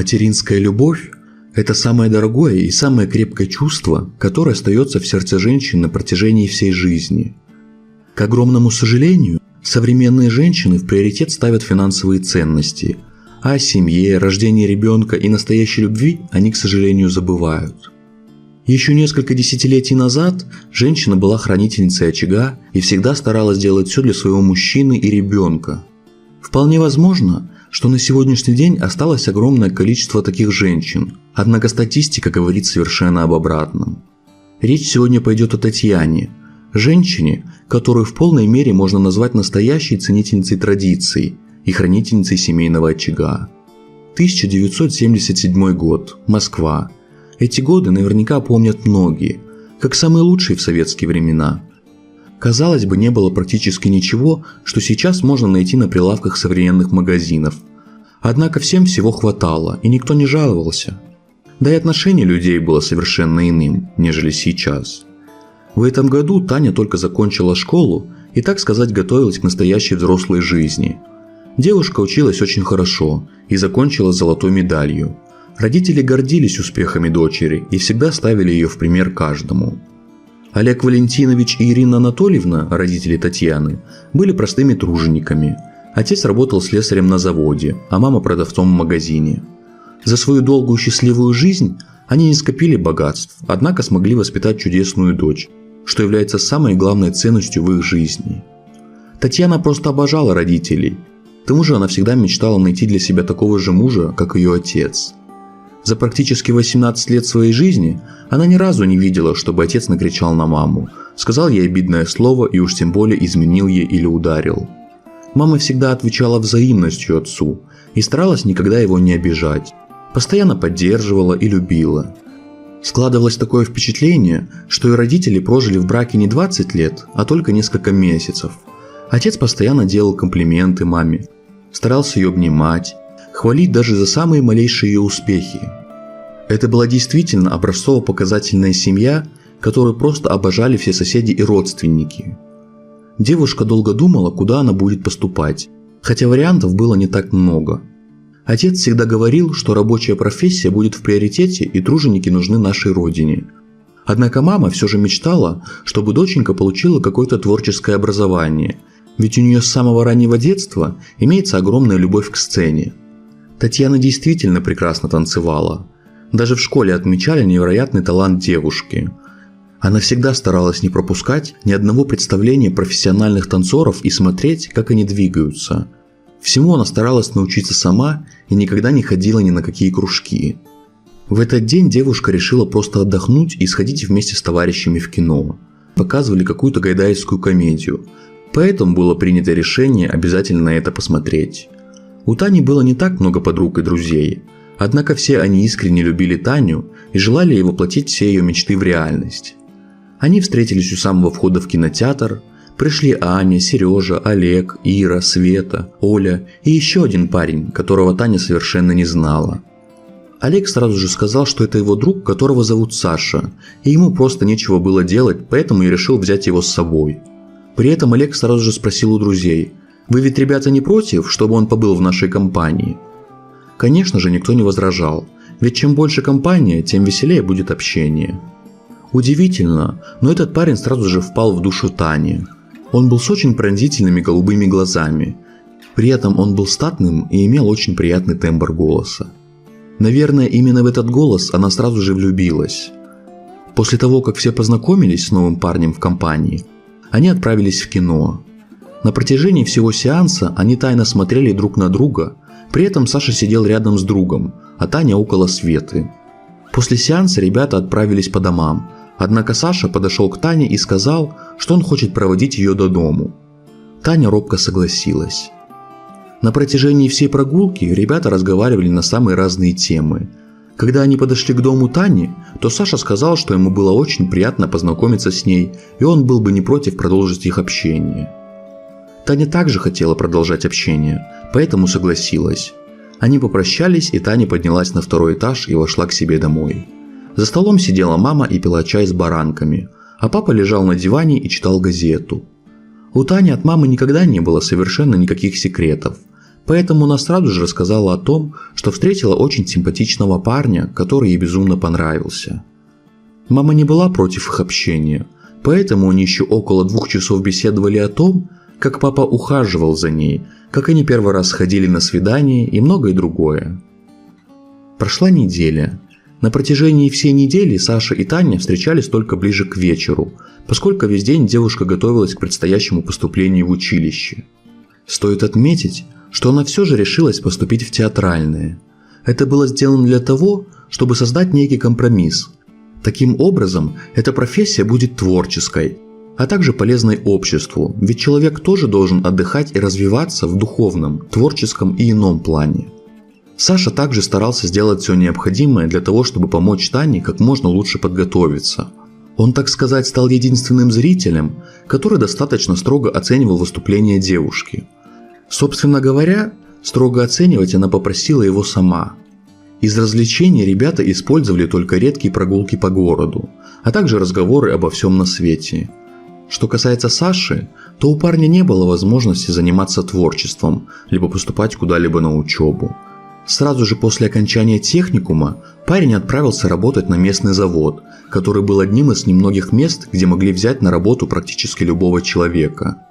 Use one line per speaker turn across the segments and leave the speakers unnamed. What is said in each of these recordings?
Материнская любовь – это самое дорогое и самое крепкое чувство, которое остается в сердце женщин на протяжении всей жизни. К огромному сожалению, современные женщины в приоритет ставят финансовые ценности, а о семье, рождении ребенка и настоящей любви они, к сожалению, забывают. Еще несколько десятилетий назад женщина была хранительницей очага и всегда старалась делать все для своего мужчины и ребенка. Вполне возможно, что на сегодняшний день осталось огромное количество таких женщин, однако статистика говорит совершенно об обратном. Речь сегодня пойдет о Татьяне, женщине, которую в полной мере можно назвать настоящей ценительницей традиций и хранительницей семейного очага. 1977 год, Москва. Эти годы наверняка помнят многие, как самые лучшие в советские времена. Казалось бы, не было практически ничего, что сейчас можно найти на прилавках современных магазинов. Однако всем всего хватало, и никто не жаловался. Да и отношение людей было совершенно иным, нежели сейчас. В этом году Таня только закончила школу и, так сказать, готовилась к настоящей взрослой жизни. Девушка училась очень хорошо и закончила с золотой медалью. Родители гордились успехами дочери и всегда ставили ее в пример каждому. Олег Валентинович и Ирина Анатольевна, родители Татьяны, были простыми тружениками. Отец работал слесарем на заводе, а мама продавцом в магазине. За свою долгую счастливую жизнь они не скопили богатств, однако смогли воспитать чудесную дочь, что является самой главной ценностью в их жизни. Татьяна просто обожала родителей. К тому же она всегда мечтала найти для себя такого же мужа, как ее отец. За практически 18 лет своей жизни она ни разу не видела, чтобы отец накричал на маму, сказал ей обидное слово и уж тем более изменил ей или ударил. Мама всегда отвечала взаимностью отцу и старалась никогда его не обижать, постоянно поддерживала и любила. Складывалось такое впечатление, что и родители прожили в браке не 20 лет, а только несколько месяцев. Отец постоянно делал комплименты маме, старался ее обнимать, хвалить даже за самые малейшие ее успехи. Это была действительно образцово-показательная семья, которую просто обожали все соседи и родственники. Девушка долго думала, куда она будет поступать, хотя вариантов было не так много. Отец всегда говорил, что рабочая профессия будет в приоритете и труженики нужны нашей родине. Однако мама все же мечтала, чтобы доченька получила какое-то творческое образование, ведь у нее с самого раннего детства имеется огромная любовь к сцене. Татьяна действительно прекрасно танцевала. Даже в школе отмечали невероятный талант девушки. Она всегда старалась не пропускать ни одного представления профессиональных танцоров и смотреть, как они двигаются. Всему она старалась научиться сама и никогда не ходила ни на какие кружки. В этот день девушка решила просто отдохнуть и сходить вместе с товарищами в кино. Показывали какую-то гайдаевскую комедию, поэтому было принято решение обязательно на это посмотреть. У Тани было не так много подруг и друзей, однако все они искренне любили Таню и желали ей воплотить все ее мечты в реальность. Они встретились у самого входа в кинотеатр, пришли Аня, Сережа, Олег, Ира, Света, Оля и еще один парень, которого Таня совершенно не знала. Олег сразу же сказал, что это его друг, которого зовут Саша, и ему просто нечего было делать, поэтому и решил взять его с собой. При этом Олег сразу же спросил у друзей: «Вы ведь, ребята, не против, чтобы он побыл в нашей компании?» Конечно же, никто не возражал, ведь чем больше компания, тем веселее будет общение. Удивительно, но этот парень сразу же впал в душу Тани. Он был с очень пронзительными голубыми глазами. При этом он был статным и имел очень приятный тембр голоса. Наверное, именно в этот голос она сразу же влюбилась. После того, как все познакомились с новым парнем в компании, они отправились в кино. На протяжении всего сеанса они тайно смотрели друг на друга, при этом Саша сидел рядом с другом, а Таня около Светы. После сеанса ребята отправились по домам, однако Саша подошел к Тане и сказал, что он хочет проводить ее до дому. Таня робко согласилась. На протяжении всей прогулки ребята разговаривали на самые разные темы. Когда они подошли к дому Тани, то Саша сказал, что ему было очень приятно познакомиться с ней, и он был бы не против продолжить их общение. Таня также хотела продолжать общение, поэтому согласилась. Они попрощались, и Таня поднялась на второй этаж и вошла к себе домой. За столом сидела мама и пила чай с баранками, а папа лежал на диване и читал газету. У Тани от мамы никогда не было совершенно никаких секретов, поэтому она сразу же рассказала о том, что встретила очень симпатичного парня, который ей безумно понравился. Мама не была против их общения, поэтому они еще около 2 часов беседовали о том, как папа ухаживал за ней, как они первый раз ходили на свидание и многое другое. Прошла неделя. На протяжении всей недели Саша и Таня встречались только ближе к вечеру, поскольку весь день девушка готовилась к предстоящему поступлению в училище. Стоит отметить, что она все же решилась поступить в театральное. Это было сделано для того, чтобы создать некий компромисс. Таким образом, эта профессия будет творческой, а также полезной обществу, ведь человек тоже должен отдыхать и развиваться в духовном, творческом и ином плане. Саша также старался сделать все необходимое для того, чтобы помочь Тане как можно лучше подготовиться. Он, так сказать, стал единственным зрителем, который достаточно строго оценивал выступление девушки. Собственно говоря, строго оценивать она попросила его сама. Из развлечений ребята использовали только редкие прогулки по городу, а также разговоры обо всем на свете. Что касается Саши, то у парня не было возможности заниматься творчеством, либо поступать куда-либо на учебу. Сразу же после окончания техникума парень отправился работать на местный завод, который был одним из немногих мест, где могли взять на работу практически любого человека.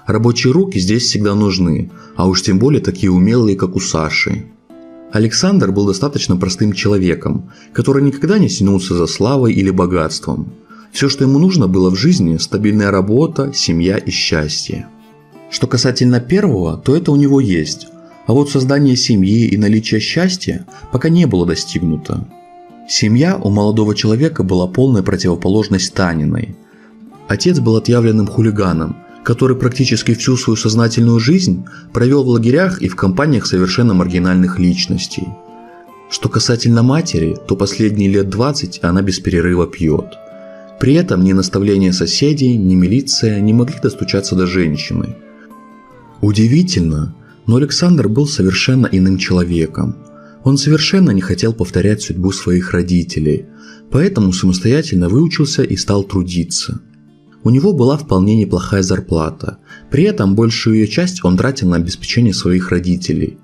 Рабочие руки здесь всегда нужны, а уж тем более такие умелые, как у Саши. Александр был достаточно простым человеком, который никогда не тянулся за славой или богатством. Все, что ему нужно было в жизни – стабильная работа, семья и счастье. Что касательно первого, то это у него есть. А вот создание семьи и наличие счастья пока не было достигнуто. Семья у молодого человека была полная противоположность Таниной. Отец был отъявленным хулиганом, который практически всю свою сознательную жизнь провел в лагерях и в компаниях совершенно маргинальных личностей. Что касательно матери, то последние лет 20 она без перерыва пьет. При этом ни наставления соседей, ни милиция не могли достучаться до женщины. Удивительно, но Александр был совершенно иным человеком. Он совершенно не хотел повторять судьбу своих родителей, поэтому самостоятельно выучился и стал трудиться. У него была вполне неплохая зарплата, при этом большую ее часть он тратил на обеспечение своих родителей.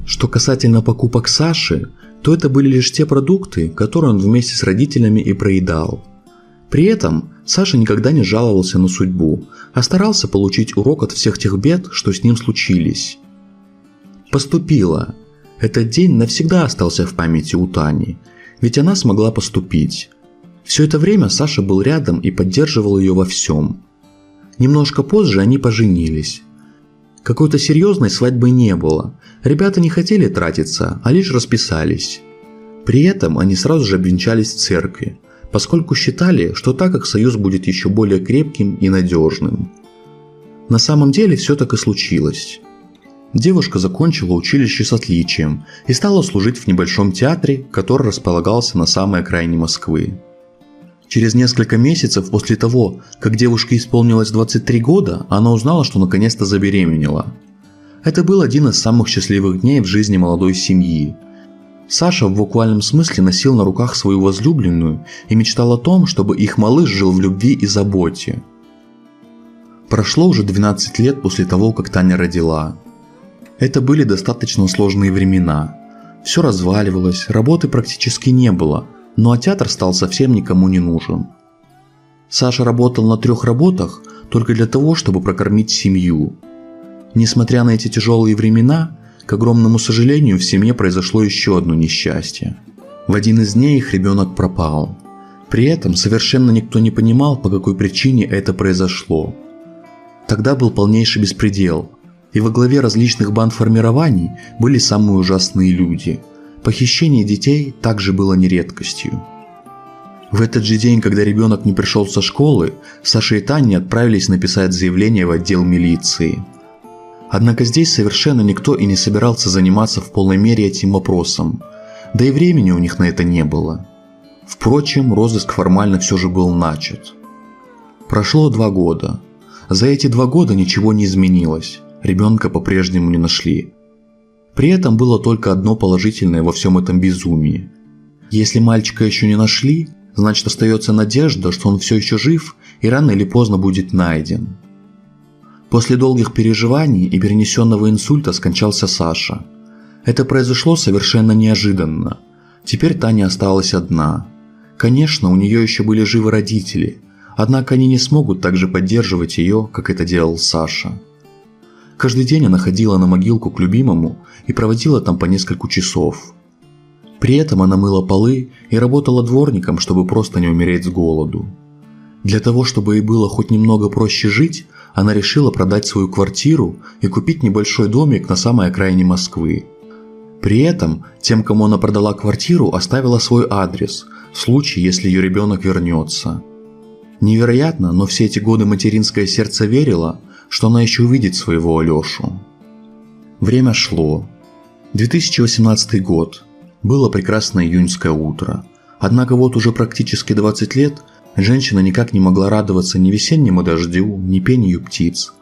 Что касательно покупок Саши, то это были лишь те продукты, которые он вместе с родителями и проедал. При этом Саша никогда не жаловался на судьбу, а старался получить урок от всех тех бед, что с ним случились. Поступила. Этот день навсегда остался в памяти у Тани, ведь она смогла поступить. Все это время Саша был рядом и поддерживал ее во всем. Немножко позже они поженились. Какой-то серьезной свадьбы не было, ребята не хотели тратиться, а лишь расписались. При этом они сразу же обвенчались в церкви, поскольку считали, что так их союз будет еще более крепким и надежным. На самом деле все так и случилось. Девушка закончила училище с отличием и стала служить в небольшом театре, который располагался на самой окраине Москвы. Через несколько месяцев после того, как девушке исполнилось 23 года, она узнала, что наконец-то забеременела. Это был один из самых счастливых дней в жизни молодой семьи. Саша в буквальном смысле носил на руках свою возлюбленную и мечтал о том, чтобы их малыш жил в любви и заботе. Прошло уже 12 лет после того, как Таня родила. Это были достаточно сложные времена. Все разваливалось, работы практически не было, ну а театр стал совсем никому не нужен. Саша работал на 3 работах только для того, чтобы прокормить семью. Несмотря на эти тяжелые времена, к огромному сожалению, в семье произошло еще одно несчастье. В один из дней их ребенок пропал. При этом совершенно никто не понимал, по какой причине это произошло. Тогда был полнейший беспредел, и во главе различных бандформирований были самые ужасные люди. Похищение детей также было не редкостью. В этот же день, когда ребенок не пришел со школы, Саша и Таня отправились написать заявление в отдел милиции. Однако здесь совершенно никто и не собирался заниматься в полной мере этим вопросом, да и времени у них на это не было. Впрочем, розыск формально все же был начат. Прошло 2 года. За эти 2 года ничего не изменилось, ребенка по-прежнему не нашли. При этом было только одно положительное во всем этом безумии. Если мальчика еще не нашли, значит остается надежда, что он все еще жив и рано или поздно будет найден. После долгих переживаний и перенесенного инсульта скончался Саша. Это произошло совершенно неожиданно. Теперь Таня осталась одна. Конечно, у нее еще были живы родители, однако они не смогут так же поддерживать ее, как это делал Саша. Каждый день она ходила на могилку к любимому и проводила там по несколько часов. При этом она мыла полы и работала дворником, чтобы просто не умереть с голоду. Для того, чтобы ей было хоть немного проще жить, она решила продать свою квартиру и купить небольшой домик на самой окраине Москвы. При этом тем, кому она продала квартиру, оставила свой адрес, в случае, если ее ребенок вернется. Невероятно, но все эти годы материнское сердце верило, что она еще увидит своего Алешу. Время шло. 2018 год. Было прекрасное июньское утро. Однако вот уже практически 20 лет женщина никак не могла радоваться ни весеннему дождю, ни пению птиц.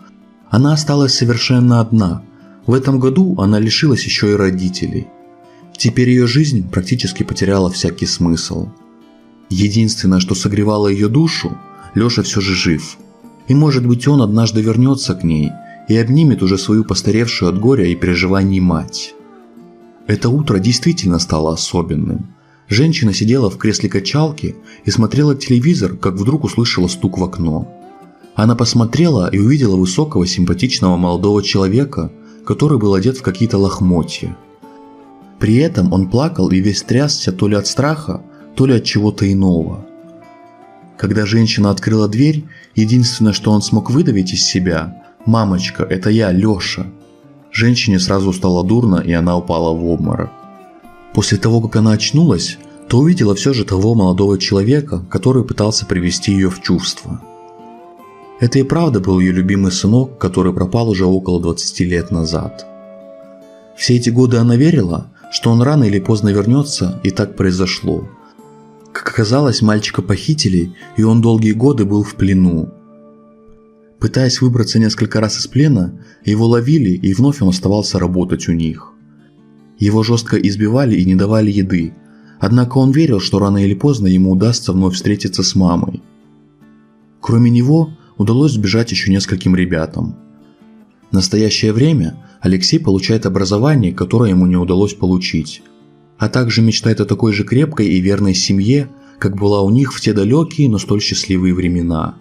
Она осталась совершенно одна. В этом году она лишилась еще и родителей. Теперь ее жизнь практически потеряла всякий смысл. Единственное, что согревало ее душу, Леша все же жив. И может быть он однажды вернется к ней и обнимет уже свою постаревшую от горя и переживаний мать. Это утро действительно стало особенным. Женщина сидела в кресле качалки и смотрела телевизор, как вдруг услышала стук в окно. Она посмотрела и увидела высокого симпатичного молодого человека, который был одет в какие-то лохмотья. При этом он плакал и весь трясся то ли от страха, то ли от чего-то иного. Когда женщина открыла дверь, единственное, что он смог выдавить из себя: «Мамочка, это я, Леша». Женщине сразу стало дурно, и она упала в обморок. После того, как она очнулась, то увидела все же того молодого человека, который пытался привести ее в чувство. Это и правда был ее любимый сынок, который пропал уже около 20 лет назад. Все эти годы она верила, что он рано или поздно вернется, и так произошло. Как оказалось, мальчика похитили, и он долгие годы был в плену. Пытаясь выбраться несколько раз из плена, его ловили, и вновь он оставался работать у них. Его жестко избивали и не давали еды, однако он верил, что рано или поздно ему удастся вновь встретиться с мамой. Кроме него, удалось сбежать еще нескольким ребятам. В настоящее время Алексей получает образование, которое ему не удалось получить, а также мечтает о такой же крепкой и верной семье, как была у них в те далекие, но столь счастливые времена.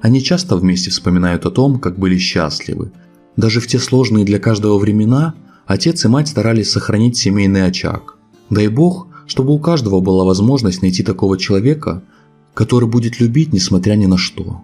Они часто вместе вспоминают о том, как были счастливы. Даже в те сложные для каждого времена отец и мать старались сохранить семейный очаг. Дай Бог, чтобы у каждого была возможность найти такого человека, который будет любить несмотря ни на что.